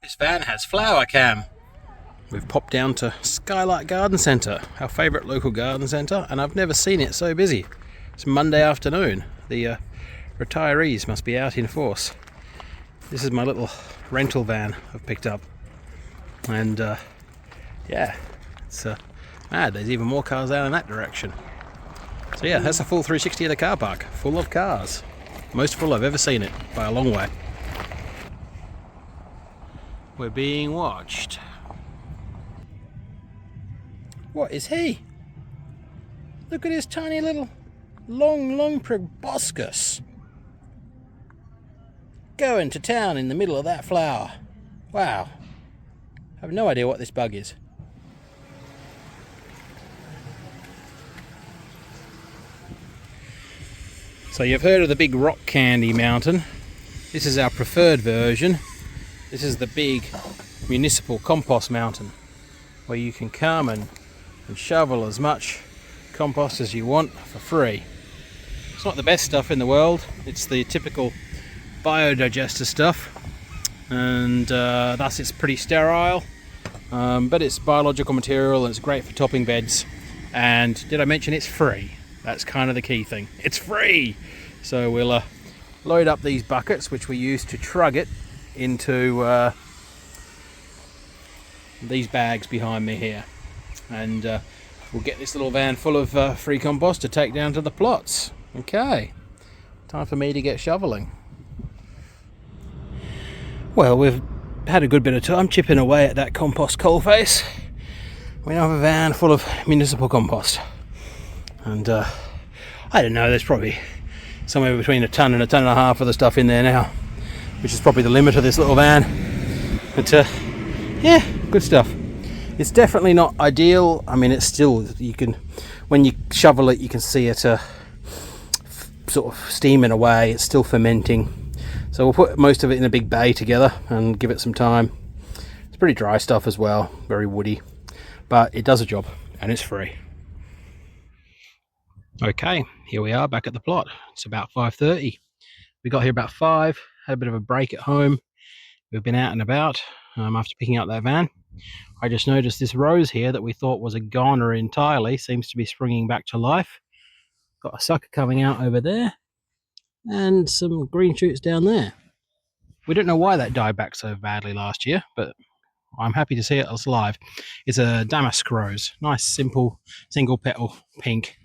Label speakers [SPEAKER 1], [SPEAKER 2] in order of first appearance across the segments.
[SPEAKER 1] This van has flower cam. We've popped down to Skylight Garden Centre, our favourite local garden centre, and I've never seen it so busy. It's Monday afternoon. The retirees must be out in force. This is my little rental van I've picked up, and yeah, it's mad. There's even more cars down in that direction. So yeah, that's a full 360 of the car park, full of cars. Most full I've ever seen it, by a long way. We're being watched. What is he? Look at his tiny little long proboscis. Going to town in the middle of that flower. Wow. I have no idea what this bug is. So you've heard of the big rock candy mountain. This is our preferred version. This is the big municipal compost mountain, where you can come and shovel as much compost as you want for free. It's not the best stuff in the world. It's the typical biodigester stuff, and thus it's pretty sterile, but it's biological material and it's great for topping beds. And did I mention it's free? That's kind of the key thing. It's free! So we'll load up these buckets, which we use to trug it into these bags behind me here, and we'll get this little van full of free compost to take down to the plots. Okay, time for me to get shoveling. Well, we've had a good bit of time chipping away at that compost coalface. We now have a van full of municipal compost, and I don't know, there's probably somewhere between a ton and a ton and a half of the stuff in there now, which is probably the limit of this little van. But yeah, good stuff. It's definitely not ideal. I mean, it's still, you can, when you shovel it, you can see it sort of steaming away. It's still fermenting. So we'll put most of it in a big bay together and give it some time. It's pretty dry stuff as well, very woody, but it does a job and it's free. Okay, here we are back at the plot. It's about 5:30. We got here about 5, had a bit of a break at home. We've been out and about after picking up that van. I just noticed this rose here that we thought was a goner entirely seems to be springing back to life. Got a sucker coming out over there and some green shoots down there. We don't know why that died back so badly last year, but I'm happy to see it alive. It's a damask rose, nice simple single petal pink.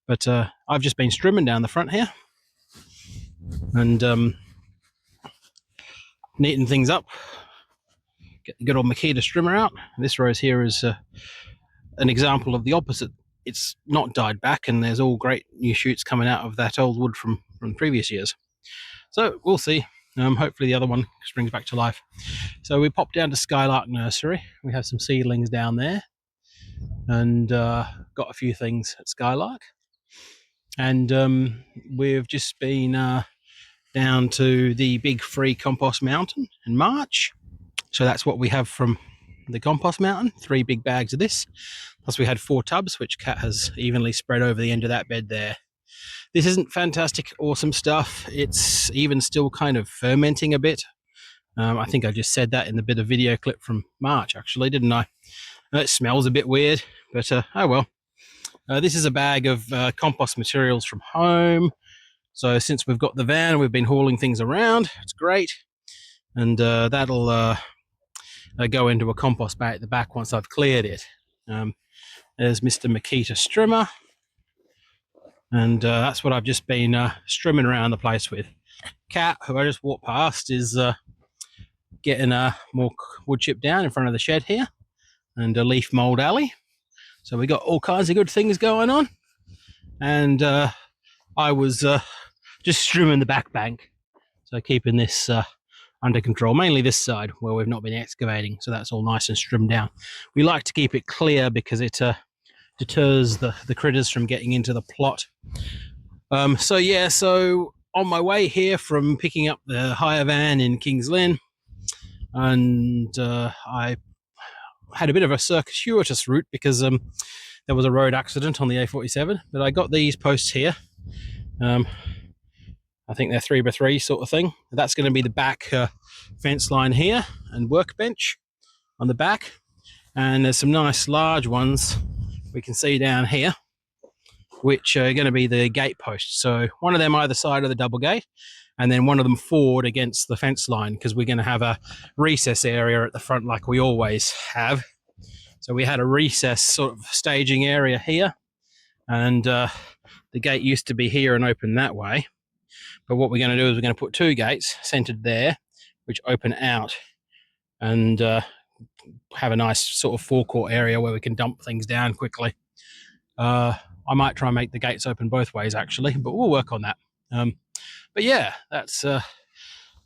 [SPEAKER 1] But I've just been strimming down the front here and neaten things up. Get the good old Makita strimmer out. This rose here is an example of the opposite. It's not died back, and there's all great new shoots coming out of that old wood from previous years. So we'll see. Hopefully the other one springs back to life. So we popped down to Skylark Nursery. We have some seedlings down there, and got a few things at Skylark. And we've just been down to the big free compost mountain in March. So that's what we have from the compost mountain, 3 big bags of this. Plus we had 4 tubs, which Kat has evenly spread over the end of that bed there. This isn't fantastic, awesome stuff. It's even still kind of fermenting a bit. I think I just said that in the bit of video clip from March, actually, didn't I? It smells a bit weird, but oh well. This is a bag of compost materials from home. So since we've got the van, we've been hauling things around. It's great. And that'll go into a compost bag at the back once I've cleared it. There's Mr. Makita strimmer. And that's what I've just been strimming around the place with. Cat, who I just walked past, is getting more wood chip down in front of the shed here. And a leaf mold alley. So we got all kinds of good things going on. And I was just strimming the back bank. So keeping this under control, mainly this side where we've not been excavating. So that's all nice and trimmed down. We like to keep it clear because it deters the critters from getting into the plot. So yeah, so on my way here from picking up the hire van in Kings Lynn, and I had a bit of a circuitous route because there was a road accident on the A47, but I got these posts here. I think they're 3x3 sort of thing. That's going to be the back fence line here and workbench on the back. And there's some nice large ones we can see down here, which are going to be the gate posts. So one of them either side of the double gate, and then one of them forward against the fence line, because we're going to have a recess area at the front like we always have. So we had a recess sort of staging area here, and the gate used to be here and open that way. But what we're going to do is we're going to put two gates centered there, which open out, and have a nice sort of forecourt area where we can dump things down quickly. I might try and make the gates open both ways, actually, but we'll work on that. But yeah, that's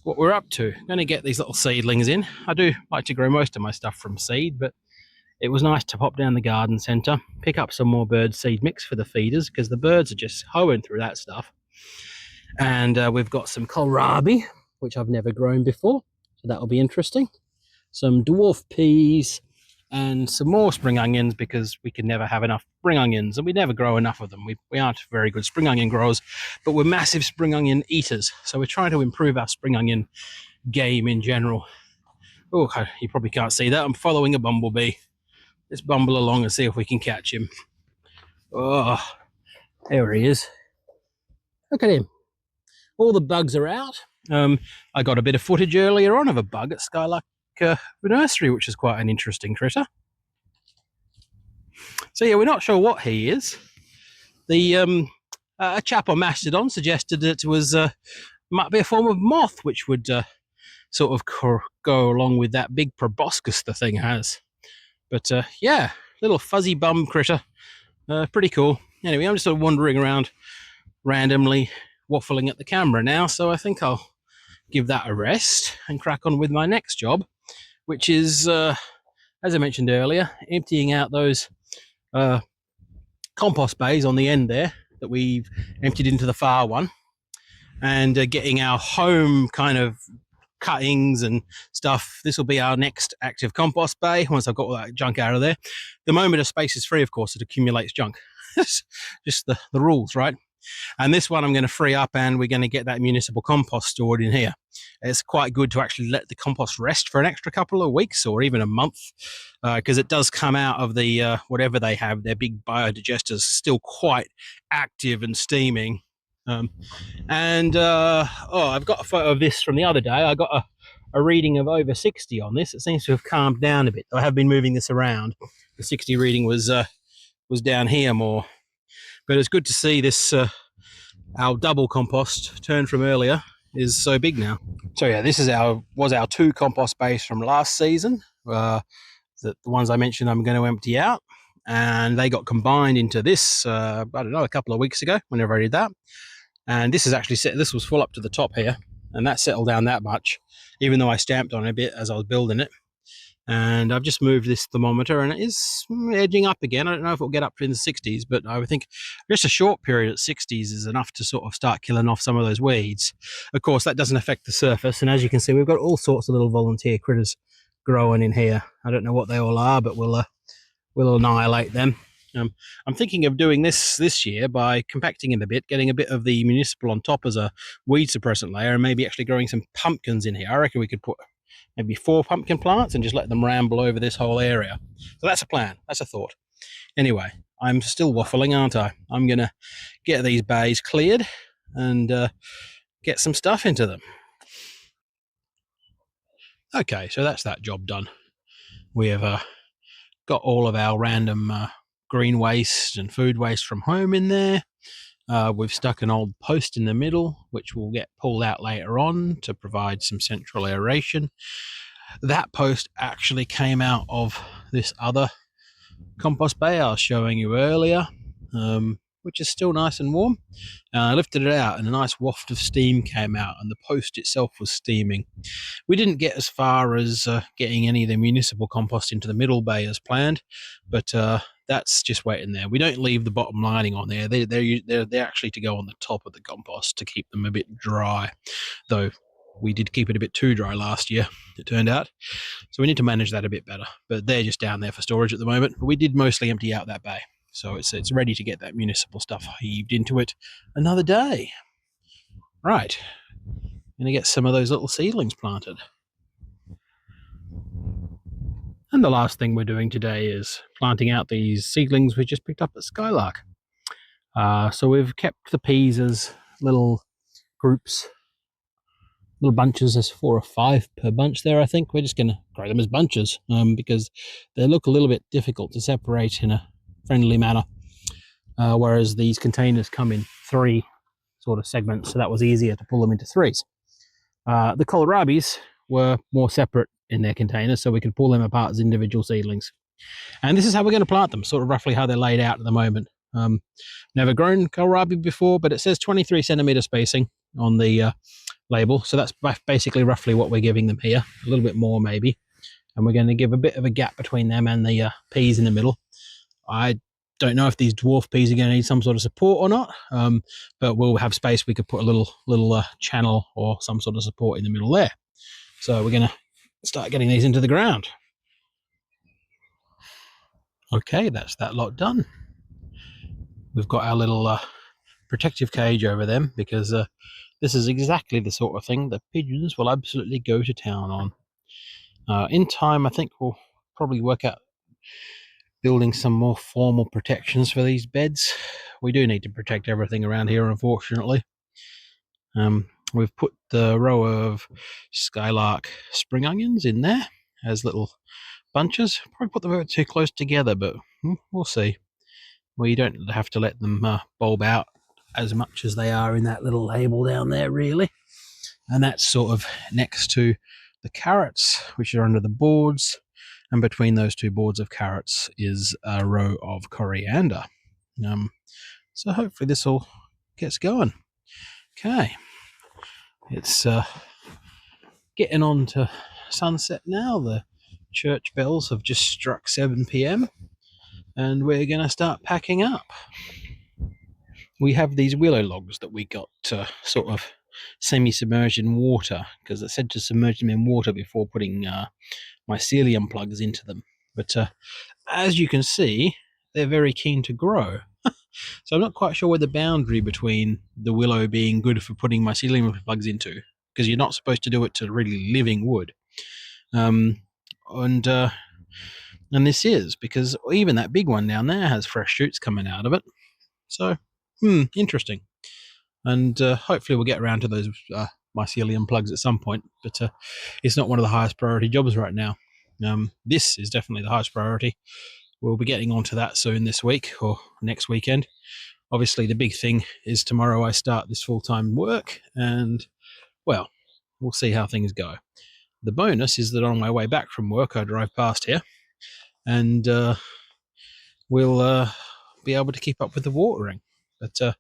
[SPEAKER 1] what we're up to. Going to get these little seedlings in. I do like to grow most of my stuff from seed, but it was nice to pop down the garden centre, pick up some more bird seed mix for the feeders, because the birds are just hoeing through that stuff. And we've got some kohlrabi, which I've never grown before, so that'll be interesting. Some dwarf peas, and some more spring onions, because we can never have enough spring onions, and we never grow enough of them. We aren't very good spring onion growers, but we're massive spring onion eaters, so we're trying to improve our spring onion game in general. Oh, you probably can't see that. I'm following a bumblebee. Let's bumble along and see if we can catch him. Oh, there he is. Look at him. All the bugs are out. I got a bit of footage earlier on of a bug at Skylark Nursery, which is quite an interesting critter. So yeah, we're not sure what he is. The a chap on Mastodon suggested that it was might be a form of moth, which would sort of go along with that big proboscis the thing has. But yeah, little fuzzy bum critter, pretty cool. Anyway, I'm just sort of wandering around randomly, waffling at the camera now, so I think I'll give that a rest and crack on with my next job, which is, as I mentioned earlier, emptying out those compost bays on the end there that we've emptied into the far one, and getting our home kind of cuttings and stuff. This will be our next active compost bay once I've got all that junk out of there. The moment a space is free, of course, it accumulates junk. Just the rules, right? And this one I'm going to free up, and we're going to get that municipal compost stored in here. It's quite good to actually let the compost rest for an extra couple of weeks or even a month, because it does come out of the whatever they have, their big biodigesters, still quite active and steaming. I've got a photo of this from the other day. I got a reading of over 60 on this. It seems to have calmed down a bit. I have been moving this around. The 60 reading was down here more. But it's good to see this, our double compost turned from earlier is so big now. So yeah, this is was our two compost bays from last season. The ones I mentioned I'm going to empty out, and they got combined into this, I don't know, a couple of weeks ago, whenever I did that. And this is actually this was full up to the top here, and that settled down that much, even though I stamped on it a bit as I was building it. And I've just moved this thermometer, and it is edging up again. I don't know if it'll get up in the 60s, but I would think just a short period at 60s is enough to sort of start killing off some of those weeds. Of course, that doesn't affect the surface, and as you can see, we've got all sorts of little volunteer critters growing in here. I don't know what they all are, but we'll annihilate them. I'm thinking of doing this year by compacting it a bit, getting a bit of the municipal on top as a weed suppressant layer, and maybe actually growing some pumpkins in here. I reckon we could put maybe 4 pumpkin plants and just let them ramble over this whole area. So that's a plan. That's a thought. Anyway, I'm still waffling, aren't I? I'm going to get these bays cleared and get some stuff into them. Okay, so that's that job done. We have got all of our random green waste and food waste from home in there. We've stuck an old post in the middle, which will get pulled out later on to provide some central aeration. That post actually came out of this other compost bay I was showing you earlier, which is still nice and warm. I lifted it out, and a nice waft of steam came out, and the post itself was steaming. We didn't get as far as getting any of the municipal compost into the middle bay as planned, but that's just waiting there. We don't leave the bottom lining on there. They're actually to go on the top of the compost to keep them a bit dry, though we did keep it a bit too dry last year, it turned out. So we need to manage that a bit better. But they're just down there for storage at the moment. But we did mostly empty out that bay. So it's ready to get that municipal stuff heaved into it another day. Right, I'm going to get some of those little seedlings planted. And the last thing we're doing today is planting out these seedlings we just picked up at Skylark. So we've kept the peas as little groups, little bunches. There's 4 or 5 per bunch there, I think. We're just going to grow them as bunches because they look a little bit difficult to separate in a friendly manner, whereas these containers come in 3 sort of segments, so that was easier to pull them into 3s. The kohlrabis were more separate in their containers, so we could pull them apart as individual seedlings. And this is how we're going to plant them, sort of roughly how they're laid out at the moment. Never grown kohlrabi before, but it says 23 centimeter spacing on the label, so that's basically roughly what we're giving them here, a little bit more maybe. And we're going to give a bit of a gap between them and the peas in the middle. I don't know if these dwarf peas are going to need some sort of support or not, but we'll have space. We could put a little channel or some sort of support in the middle there. So we're going to start getting these into the ground. Okay, that's that lot done. We've got our little protective cage over them because this is exactly the sort of thing the pigeons will absolutely go to town on. In time, I think we'll probably work out building some more formal protections for these beds. We do need to protect everything around here, unfortunately. We've put the row of Skylark spring onions in there as little bunches. Probably put them a bit too close together, but we'll see. We don't have to let them bulb out as much as they are in that little label down there, really. And that's sort of next to the carrots, which are under the boards. And between those 2 boards of carrots is a row of coriander. So hopefully this all gets going. Okay. It's getting on to sunset now. The church bells have just struck 7 p.m. and we're going to start packing up. We have these willow logs that we got sort of semi-submerged in water because it said to submerge them in water before putting mycelium plugs into them. But as you can see, they're very keen to grow. So I'm not quite sure where the boundary between the willow being good for putting mycelium plugs into, because you're not supposed to do it to really living wood. And this is because even that big one down there has fresh shoots coming out of it. So, interesting. And hopefully we'll get around to those mycelium plugs at some point, but it's not one of the highest priority jobs right now. This is definitely the highest priority. We'll be getting onto that soon this week or next weekend. Obviously, the big thing is tomorrow I start this full-time work, and, well, we'll see how things go. The bonus is that on my way back from work, I drive past here, and we'll be able to keep up with the watering. But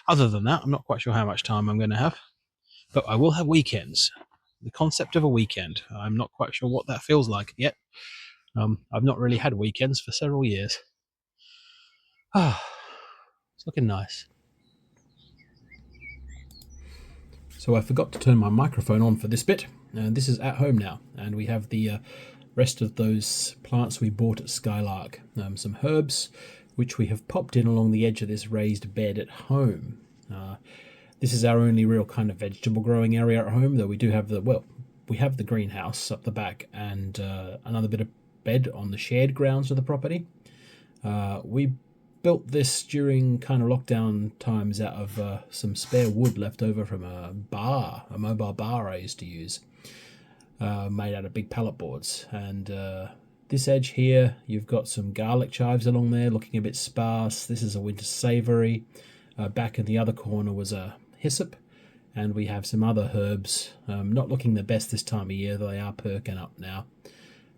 [SPEAKER 1] other than that, I'm not quite sure how much time I'm going to have. But I will have weekends. The concept of a weekend. I'm not quite sure what that feels like yet. I've not really had weekends for several years. It's looking nice. So I forgot to turn my microphone on for this bit. This is at home now, and we have the rest of those plants we bought at Skylark. Some herbs, which we have popped in along the edge of this raised bed at home. This is our only real kind of vegetable growing area at home, though we do have we have the greenhouse up the back and another bit of bed on the shared grounds of the property. We built this during kind of lockdown times out of some spare wood left over from a mobile bar I used to use, made out of big pallet boards. And this edge here, you've got some garlic chives along there looking a bit sparse. This is a winter savoury. Back in the other corner was a hyssop, and we have some other herbs, not looking the best this time of year, though they are perking up now.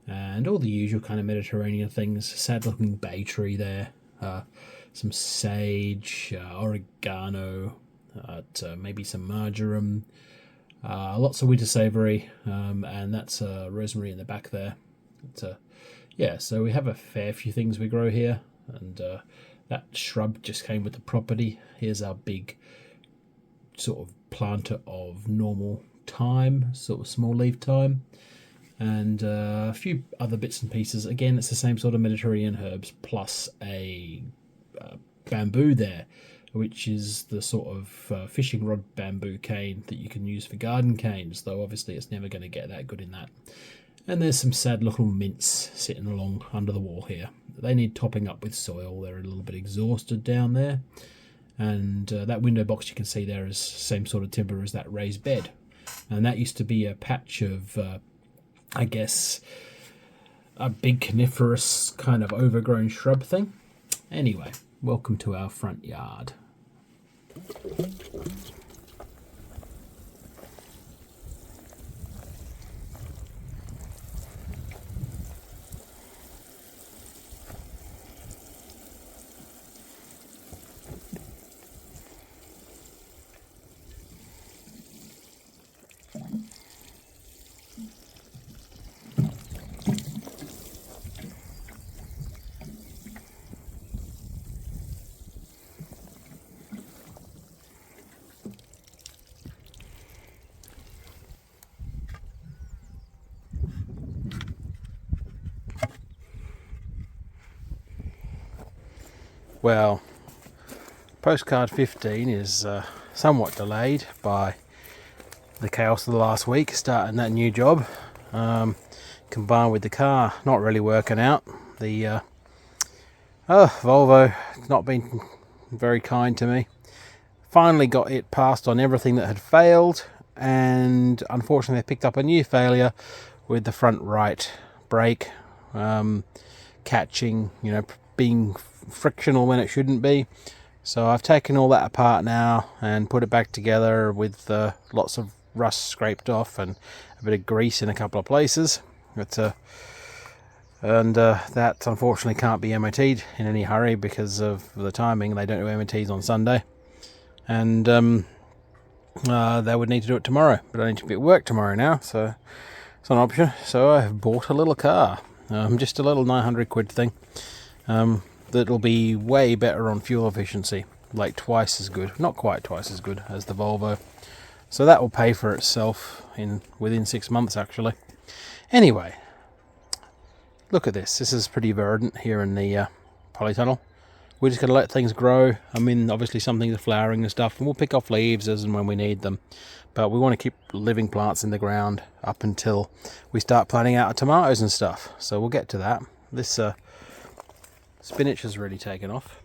[SPEAKER 1] And all the usual kind of Mediterranean things, sad looking bay tree there, some sage, oregano, maybe some marjoram, lots of winter savoury, and that's rosemary in the back there. So we have a fair few things we grow here, and that shrub just came with the property. Here's our big sort of planter of normal thyme, sort of small leaf thyme, and a few other bits and pieces. Again, it's the same sort of Mediterranean herbs, plus a bamboo there,
[SPEAKER 2] which is the sort of fishing rod bamboo cane that you can use for garden canes, though obviously it's never going to get that good in that. And there's some sad little mints sitting along under the wall here. They need topping up with soil. They're a little bit exhausted down there. And that window box you can see there is same sort of timber as that raised bed. And that used to be a patch of, I guess, a big coniferous kind of overgrown shrub thing. Anyway, welcome to our front yard.
[SPEAKER 1] Well, postcard 15 is somewhat delayed by the chaos of the last week, starting that new job, combined with the car not really working out. The Volvo has not been very kind to me. Finally got it passed on everything that had failed, and unfortunately I picked up a new failure with the front right brake catching, being frictional when it shouldn't be. So I've taken all that apart now and put it back together with lots of rust scraped off and a bit of grease in a couple of places. That unfortunately can't be MOT'd in any hurry because of the timing. They don't do MOTs on Sunday, and they would need to do it tomorrow, but I need to be at work tomorrow now, so it's not an option. So I've bought a little car, just a little 900 quid thing, that'll be way better on fuel efficiency, like twice as good, not quite twice as good as the Volvo. So that will pay for itself within 6 months actually. Anyway, look at this. This is pretty verdant here in the polytunnel. We're just going to let things grow. I mean, obviously some things are flowering and stuff, and we'll pick off leaves as and when we need them. But we want to keep living plants in the ground up until we start planting out tomatoes and stuff. So we'll get to that. This spinach has really taken off.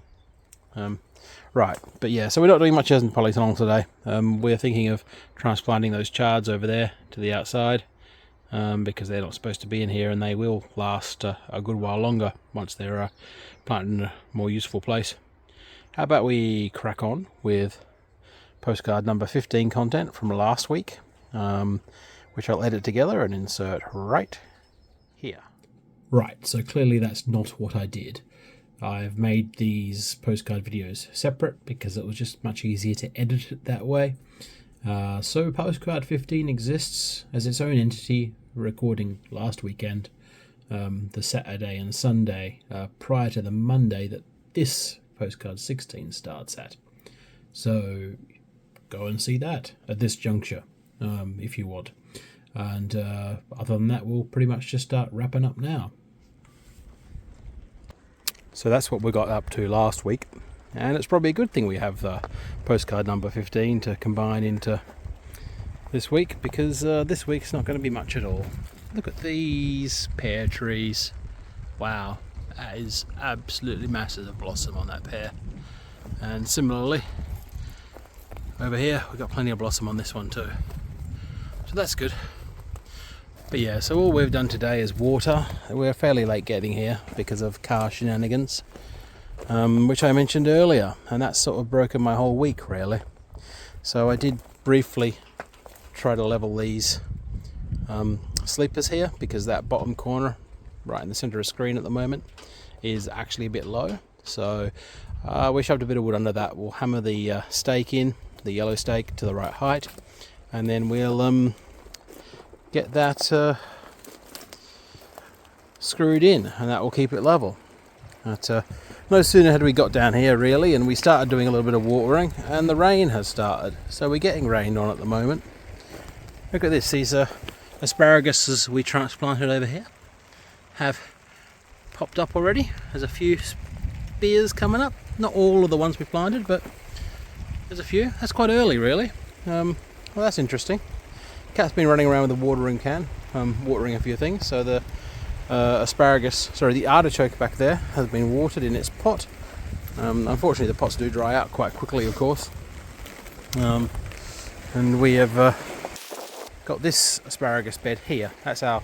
[SPEAKER 1] Right, but yeah, so we're not doing much as in polytunnel today. We're thinking of transplanting those chards over there to the outside, because they're not supposed to be in here, and they will last a good while longer once they're planted in a more useful place. How about we crack on with postcard number 15 content from last week, which I'll edit together and insert right here.
[SPEAKER 2] Right, so clearly that's not what I did. I've made these postcard videos separate because it was just much easier to edit it that way. So postcard 15 exists as its own entity, recording last weekend, the Saturday and Sunday, prior to the Monday that this postcard 16 starts at. So go and see that at this juncture, if you want. And other than that, we'll pretty much just start wrapping up now.
[SPEAKER 1] So that's what we got up to last week, and it's probably a good thing we have the postcard number 15 to combine into this week, because this week's not going to be much at all. Look at these pear trees. Wow, that is absolutely massive of blossom on that pear. And similarly over here we've got plenty of blossom on this one too, so that's good. But yeah, so all we've done today is water. We're fairly late getting here because of car shenanigans, which I mentioned earlier, and that's sort of broken my whole week really. So I did briefly try to level these sleepers here, because that bottom corner right in the center of the screen at the moment is actually a bit low. So we shoved a bit of wood under that. We'll hammer the stake in, the yellow stake, to the right height, and then we'll get that screwed in, and that will keep it level. But no sooner had we got down here really, and we started doing a little bit of watering, and the rain has started. So we're getting rained on at the moment. Look at this. These asparaguses we transplanted over here have popped up already. There's a few spears coming up. Not all of the ones we planted, but There's a few. That's quite early, really. Well, that's interesting. Cat's been running around with a watering can, watering a few things. So the the artichoke back there has been watered in its pot. Unfortunately, the pots do dry out quite quickly, of course. And we have got this asparagus bed here. That's our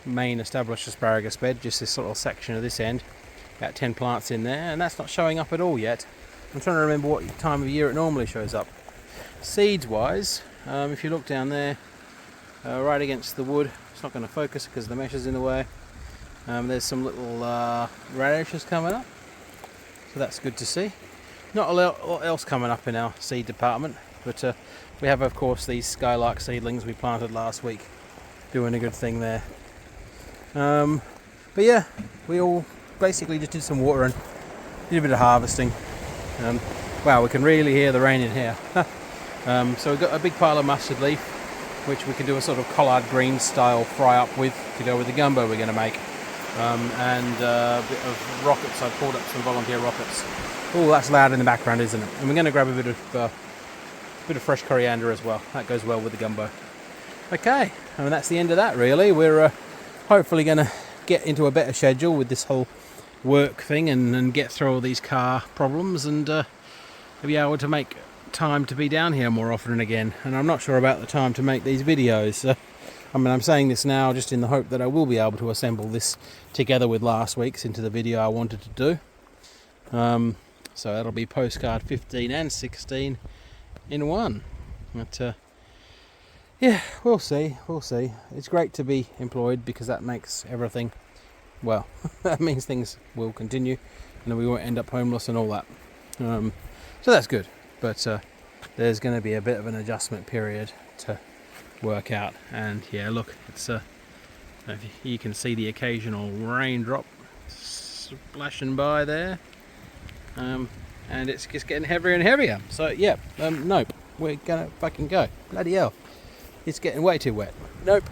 [SPEAKER 1] main established asparagus bed, just this sort of section of this end. About 10 plants in there, and that's not showing up at all yet. I'm trying to remember what time of year it normally shows up. Seeds wise, if you look down there, right against the wood, it's not going to focus because the mesh is in the way. There's some little radishes coming up, so that's good to see. Not a lot else coming up in our seed department, but we have, of course, these skylark seedlings we planted last week, doing a good thing there. But yeah, we all basically just did some watering, did a bit of harvesting. Wow, we can really hear the rain in here. So we've got a big pile of mustard leaf, which we can do a sort of collard green style fry up with to go with the gumbo we're going to make. And a bit of rockets. I've pulled up some volunteer rockets. Oh, that's loud in the background, isn't it? And we're going to grab a bit of fresh coriander as well. That goes well with the gumbo. Okay, and that's the end of that, really. We're hopefully going to get into a better schedule with this whole work thing and get through all these car problems and be able to make time to be down here more often and again. And I'm not sure about the time to make these videos. I mean, I'm saying this now just in the hope that I will be able to assemble this together with last week's into the video I wanted to do. So that'll be postcard 15 and 16 in one. But yeah, we'll see. It's great to be employed because that makes everything, well, that means things will continue and we won't end up homeless and all that. So that's good. But there's going to be a bit of an adjustment period to work out. And yeah, look, it's you can see the occasional raindrop splashing by there. And it's just getting heavier and heavier. So yeah, nope, we're gonna fucking go. Bloody hell, it's getting way too wet. Nope.